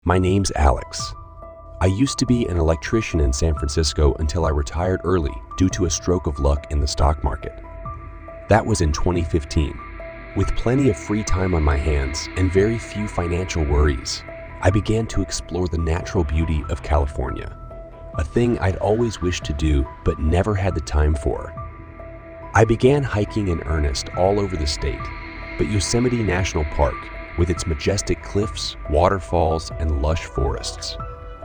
My name's Alex. I used to be an electrician in San Francisco until I retired early due to a stroke of luck in the stock market. That was in 2015. With plenty of free time on my hands and very few financial worries, I began to explore the natural beauty of California, a thing I'd always wished to do but never had the time for. I began hiking in earnest all over the state, but Yosemite National Park, with its majestic cliffs, waterfalls, and lush forests,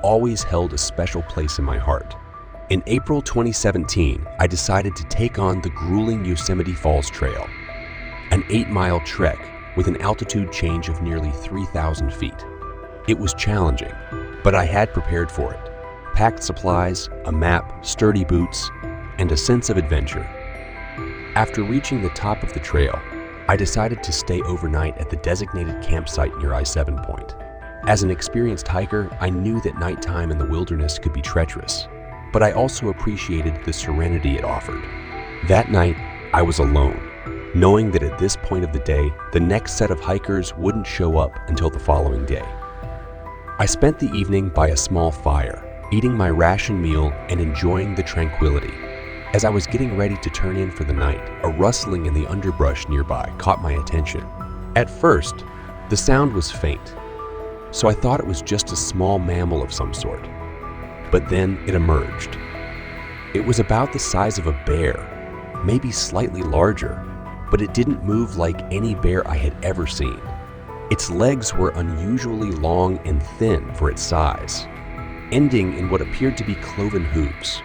always held a special place in my heart. In April 2017, I decided to take on the grueling Yosemite Falls Trail, an 8-mile trek with an altitude change of nearly 3,000 feet. It was challenging, but I had prepared for it. Packed supplies, a map, sturdy boots, and a sense of adventure. After reaching the top of the trail, I decided to stay overnight at the designated campsite near I-7 Point. As an experienced hiker, I knew that nighttime in the wilderness could be treacherous, but I also appreciated the serenity it offered. That night, I was alone, knowing that at this point of the day, the next set of hikers wouldn't show up until the following day. I spent the evening by a small fire, eating my ration meal and enjoying the tranquility. As I was getting ready to turn in for the night, a rustling in the underbrush nearby caught my attention. At first, the sound was faint, so I thought it was just a small mammal of some sort. But then it emerged. It was about the size of a bear, maybe slightly larger, but it didn't move like any bear I had ever seen. Its legs were unusually long and thin for its size, ending in what appeared to be cloven hooves.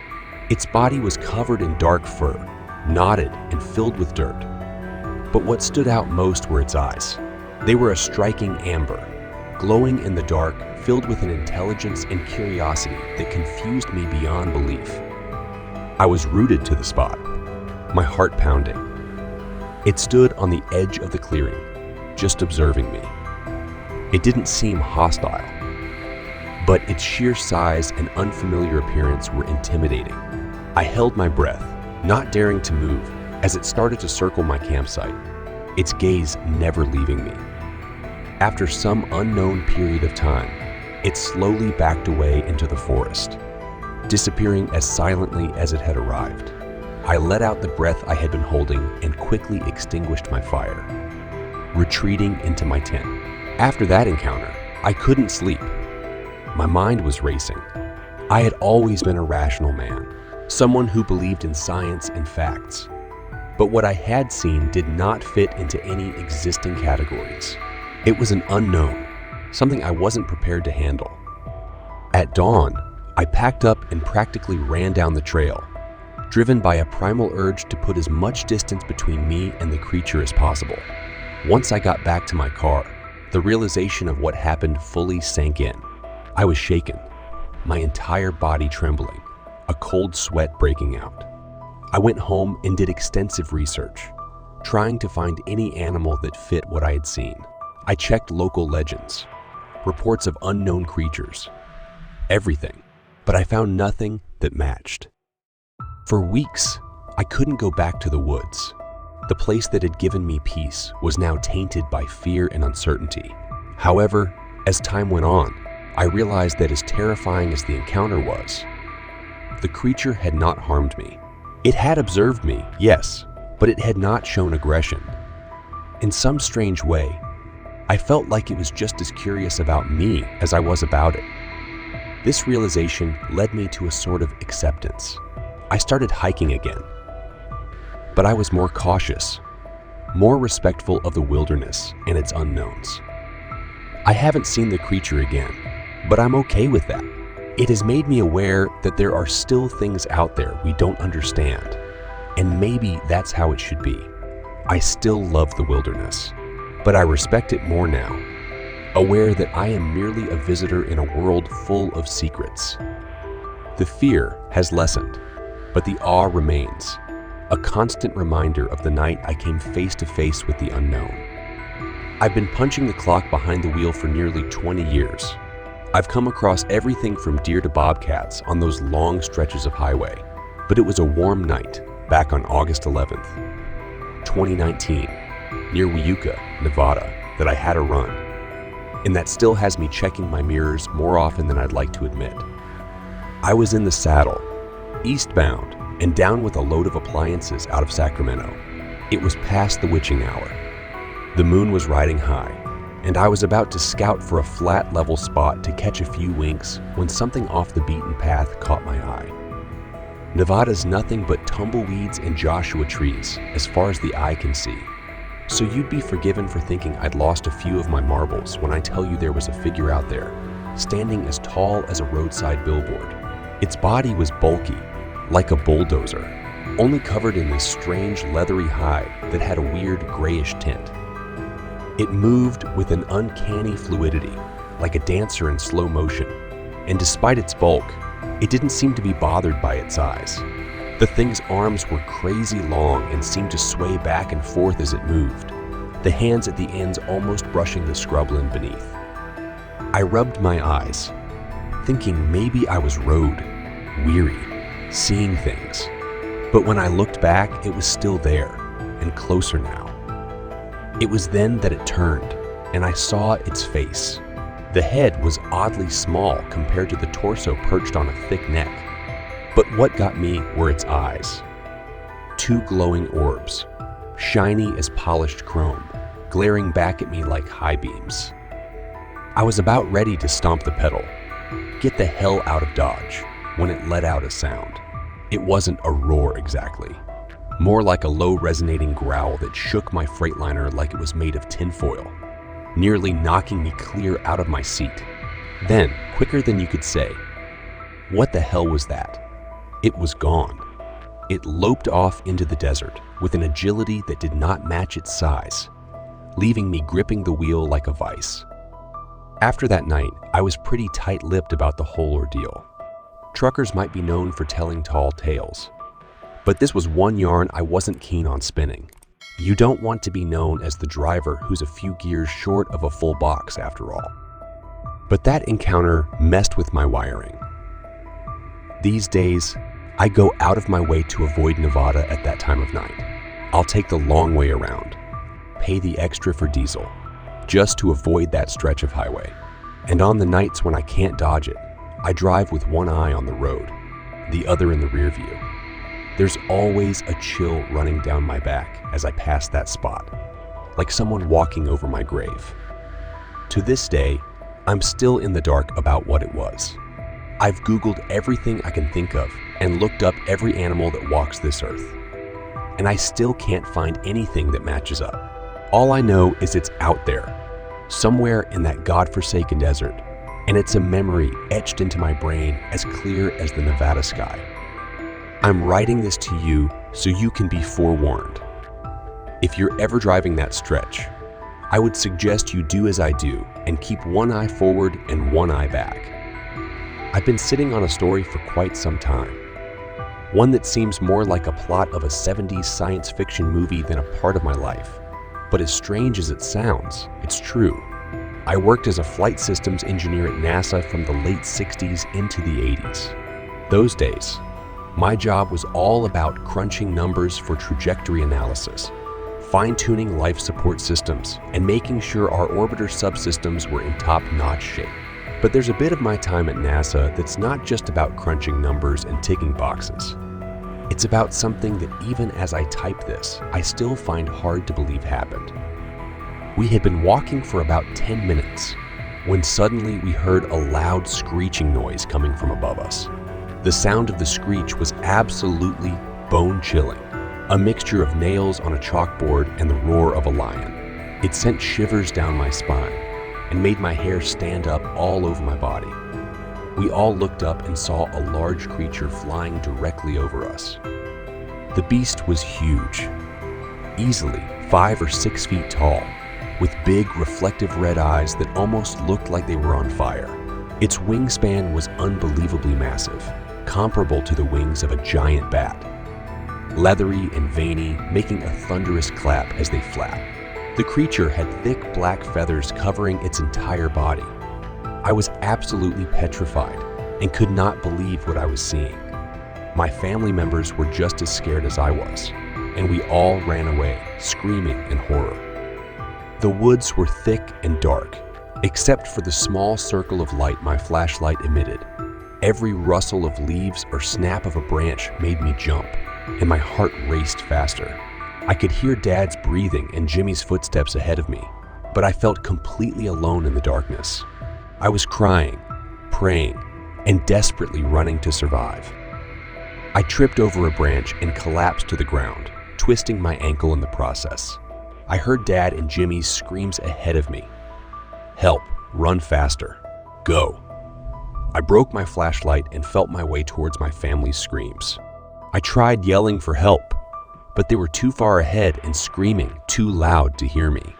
Its body was covered in dark fur, knotted and filled with dirt. But what stood out most were its eyes. They were a striking amber, glowing in the dark, filled with an intelligence and curiosity that confused me beyond belief. I was rooted to the spot, my heart pounding. It stood on the edge of the clearing, just observing me. It didn't seem hostile, but its sheer size and unfamiliar appearance were intimidating. I held my breath, not daring to move, as it started to circle my campsite, its gaze never leaving me. After some unknown period of time, it slowly backed away into the forest, disappearing as silently as it had arrived. I let out the breath I had been holding and quickly extinguished my fire, retreating into my tent. After that encounter, I couldn't sleep. My mind was racing. I had always been a rational man, someone who believed in science and facts. But what I had seen did not fit into any existing categories. It was an unknown, something I wasn't prepared to handle. At dawn, I packed up and practically ran down the trail, driven by a primal urge to put as much distance between me and the creature as possible. Once I got back to my car, the realization of what happened fully sank in. I was shaken, my entire body trembling, a cold sweat breaking out. I went home and did extensive research, trying to find any animal that fit what I had seen. I checked local legends, reports of unknown creatures, everything, but I found nothing that matched. For weeks, I couldn't go back to the woods. The place that had given me peace was now tainted by fear and uncertainty. However, as time went on, I realized that as terrifying as the encounter was, the creature had not harmed me. It had observed me, yes, but it had not shown aggression. In some strange way, I felt like it was just as curious about me as I was about it. This realization led me to a sort of acceptance. I started hiking again, but I was more cautious, more respectful of the wilderness and its unknowns. I haven't seen the creature again, but I'm okay with that. It has made me aware that there are still things out there we don't understand, and maybe that's how it should be. I still love the wilderness, but I respect it more now, aware that I am merely a visitor in a world full of secrets. The fear has lessened, but the awe remains, a constant reminder of the night I came face to face with the unknown. I've been punching the clock behind the wheel for nearly 20 years. I've come across everything from deer to bobcats on those long stretches of highway, but it was a warm night back on August 11th, 2019, near Wyuka, Nevada, that I had a run. and that still has me checking my mirrors more often than I'd like to admit. I was in the saddle, eastbound, and down with a load of appliances out of Sacramento. It was past the witching hour. The moon was riding high, and I was about to scout for a flat, level spot to catch a few winks when something off the beaten path caught my eye. Nevada's nothing but tumbleweeds and Joshua trees as far as the eye can see, so you'd be forgiven for thinking I'd lost a few of my marbles when I tell you there was a figure out there, standing as tall as a roadside billboard. Its body was bulky, like a bulldozer, only covered in this strange leathery hide that had a weird grayish tint. It moved with an uncanny fluidity, like a dancer in slow motion, and despite its bulk, it didn't seem to be bothered by its size. The thing's arms were crazy long and seemed to sway back and forth as it moved, the hands at the ends almost brushing the scrubland beneath. I rubbed my eyes, thinking maybe I was rode, weary, seeing things. But when I looked back, it was still there, and closer now. It was then that it turned, and I saw its face. The head was oddly small compared to the torso perched on a thick neck. But what got me were its eyes. Two glowing orbs, shiny as polished chrome, glaring back at me like high beams. I was about ready to stomp the pedal, get the hell out of Dodge, when it let out a sound. It wasn't a roar exactly, more like a low resonating growl that shook my Freightliner like it was made of tinfoil, nearly knocking me clear out of my seat. Then, quicker than you could say, what the hell was that? It was gone. It loped off into the desert with an agility that did not match its size, leaving me gripping the wheel like a vice. After that night, I was pretty tight-lipped about the whole ordeal. Truckers might be known for telling tall tales, but this was one yarn I wasn't keen on spinning. You don't want to be known as the driver who's a few gears short of a full box after all. But that encounter messed with my wiring. These days, I go out of my way to avoid Nevada at that time of night. I'll take the long way around, pay the extra for diesel, just to avoid that stretch of highway. And on the nights when I can't dodge it, I drive with one eye on the road, the other in the rear view. There's always a chill running down my back as I pass that spot, like someone walking over my grave. To this day, I'm still in the dark about what it was. I've Googled everything I can think of and looked up every animal that walks this earth. And I still can't find anything that matches up. All I know is it's out there, somewhere in that godforsaken desert, and it's a memory etched into my brain as clear as the Nevada sky. I'm writing this to you so you can be forewarned. If you're ever driving that stretch, I would suggest you do as I do and keep one eye forward and one eye back. I've been sitting on a story for quite some time, one that seems more like a plot of a 70s science fiction movie than a part of my life. But as strange as it sounds, it's true. I worked as a flight systems engineer at NASA from the late 60s into the 80s. Those days, my job was all about crunching numbers for trajectory analysis, fine-tuning life support systems, and making sure our orbiter subsystems were in top-notch shape. But there's a bit of my time at NASA that's not just about crunching numbers and ticking boxes. It's about something that even as I type this, I still find hard to believe happened. We had been walking for about 10 minutes when suddenly we heard a loud screeching noise coming from above us. The sound of the screech was absolutely bone-chilling, a mixture of nails on a chalkboard and the roar of a lion. It sent shivers down my spine and made my hair stand up all over my body. We all looked up and saw a large creature flying directly over us. The beast was huge, easily 5 or 6 feet tall, with big reflective red eyes that almost looked like they were on fire. Its wingspan was unbelievably massive, comparable to the wings of a giant bat, leathery and veiny, making a thunderous clap as they flapped. The creature had thick black feathers covering its entire body. I was absolutely petrified and could not believe what I was seeing. My family members were just as scared as I was, and we all ran away, screaming in horror. The woods were thick and dark, except for the small circle of light my flashlight emitted. Every rustle of leaves or snap of a branch made me jump, and my heart raced faster. I could hear Dad's breathing and Jimmy's footsteps ahead of me, but I felt completely alone in the darkness. I was crying, praying, and desperately running to survive. I tripped over a branch and collapsed to the ground, twisting my ankle in the process. I heard Dad and Jimmy's screams ahead of me. "Help, run faster, go." I broke my flashlight and felt my way towards my family's screams. I tried yelling for help, but they were too far ahead and screaming too loud to hear me.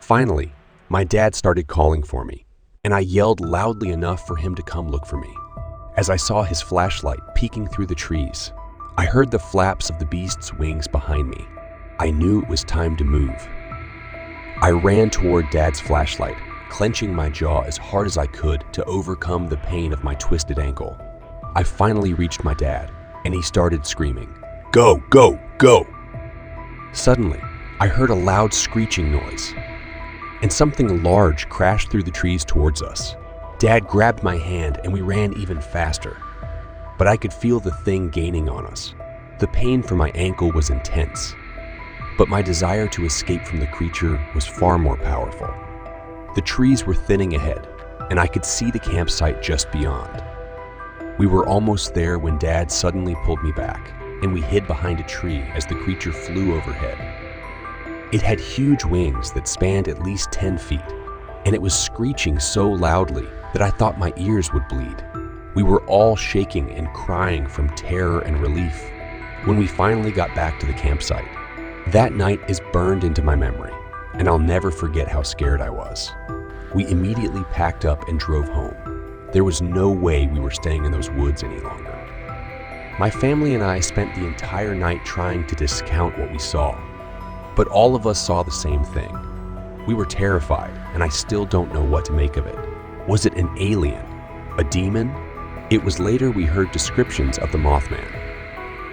Finally, my dad started calling for me, and I yelled loudly enough for him to come look for me. As I saw his flashlight peeking through the trees, I heard the flaps of the beast's wings behind me. I knew it was time to move. I ran toward Dad's flashlight, clenching my jaw as hard as I could to overcome the pain of my twisted ankle. I finally reached my dad, and he started screaming, "Go, go, go!" Suddenly, I heard a loud screeching noise, and something large crashed through the trees towards us. Dad grabbed my hand and we ran even faster, but I could feel the thing gaining on us. The pain from my ankle was intense, but my desire to escape from the creature was far more powerful. The trees were thinning ahead, and I could see the campsite just beyond. We were almost there when Dad suddenly pulled me back, and we hid behind a tree as the creature flew overhead. It had huge wings that spanned at least 10 feet, and it was screeching so loudly that I thought my ears would bleed. We were all shaking and crying from terror and relief when we finally got back to the campsite. That night is burned into my memory, and I'll never forget how scared I was. We immediately packed up and drove home. There was no way we were staying in those woods any longer. My family and I spent the entire night trying to discount what we saw, but all of us saw the same thing. We were terrified, and I still don't know what to make of it. Was it an alien? A demon? It was later we heard descriptions of the Mothman.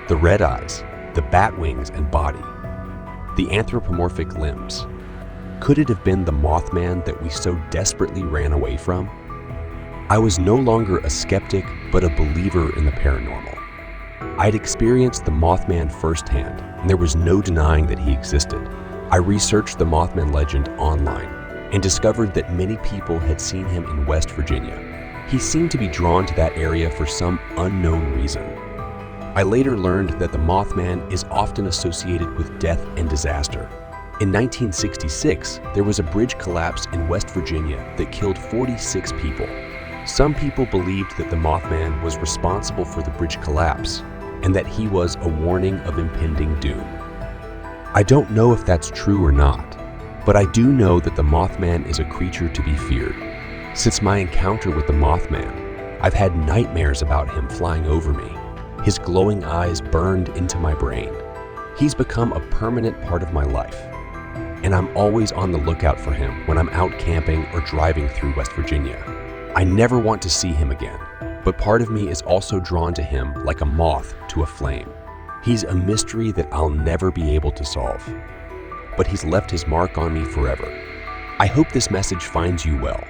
The red eyes, the bat wings and body, the anthropomorphic limbs. Could it have been the Mothman that we so desperately ran away from? I was no longer a skeptic, but a believer in the paranormal. I'd experienced the Mothman firsthand, and there was no denying that he existed. I researched the Mothman legend online and discovered that many people had seen him in West Virginia. He seemed to be drawn to that area for some unknown reason. I later learned that the Mothman is often associated with death and disaster. In 1966, there was a bridge collapse in West Virginia that killed 46 people. Some people believed that the Mothman was responsible for the bridge collapse and that he was a warning of impending doom. I don't know if that's true or not, but I do know that the Mothman is a creature to be feared. Since my encounter with the Mothman, I've had nightmares about him flying over me. His glowing eyes burned into my brain. He's become a permanent part of my life, and I'm always on the lookout for him when I'm out camping or driving through West Virginia. I never want to see him again, but part of me is also drawn to him like a moth to a flame. He's a mystery that I'll never be able to solve, but he's left his mark on me forever. I hope this message finds you well.